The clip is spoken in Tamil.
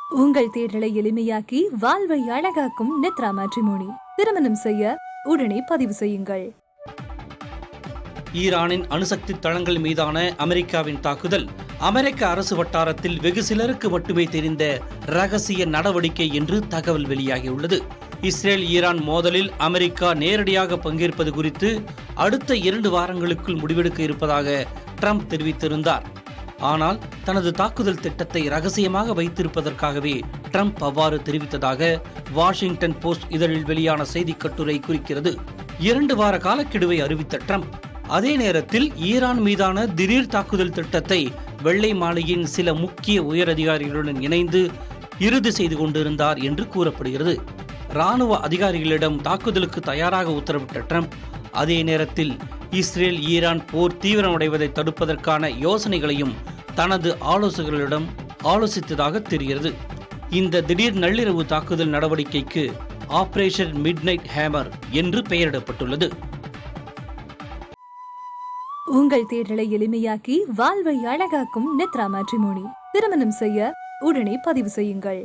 உங்கள் தேர்தலை எளிமையாக்கி வாழ்வை அழகாக்கும் நித்ரா மேட்ரிமோனி. திருமணம் செய்ய உடனே பதிவு செய்யுங்கள். ஈரானின் அணுசக்தி தளங்கள் மீதான அமெரிக்காவின் தாக்குதல் அமெரிக்க அரசு வட்டாரத்தில் வெகு சிலருக்கு மட்டுமே தெரிந்த ரகசிய நடவடிக்கை என்று தகவல் வெளியாகியுள்ளது. இஸ்ரேல் ஈரான் மோதலில் அமெரிக்கா நேரடியாக பங்கேற்பது குறித்து அடுத்த 2 வாரங்களுக்குள் முடிவெடுக்க இருப்பதாக ட்ரம்ப் தெரிவித்திருந்தார். ஆனால் தனது தாக்குதல் திட்டத்தை ரகசியமாக வைத்திருப்பதற்காகவே ட்ரம்ப் அவ்வாறு தெரிவித்ததாக வாஷிங்டன் போஸ்ட் இதழில் வெளியான செய்தி கட்டுரை குறிக்கிறது. 2 வார காலக்கெடுவை அறிவித்த ட்ரம்ப் அதே நேரத்தில் ஈரான் மீதான திடீர் தாக்குதல் திட்டத்தை வெள்ளை மாளிகையின் சில முக்கிய உயரதிகாரிகளுடன் இணைந்து இறுதி செய்து கொண்டிருந்தார் என்று கூறப்படுகிறது. இராணுவ அதிகாரிகளிடம் தாக்குதலுக்கு தயாராக உத்தரவிட்ட ட்ரம்ப் அதே நேரத்தில் இஸ்ரேல் ஈரான் போர் தீவிரமடைவதை தடுப்பதற்கான யோசனைகளையும் தனது ஆலோசகர்களிடம் ஆலோசித்ததாக தெரிகிறது. இந்த திடீர் நள்ளிரவு தாக்குதல் நடவடிக்கைக்கு ஆபரேஷன் மிட்நைட் ஹேமர் என்று பெயரிடப்பட்டுள்ளது. உங்கள் தேர்தலை எளிமையாக்கி வாழ்வை அழகாக்கும் நித்ரா மேட்ரிமோனி. திருமணம் செய்ய உடனே பதிவு செய்யுங்கள்.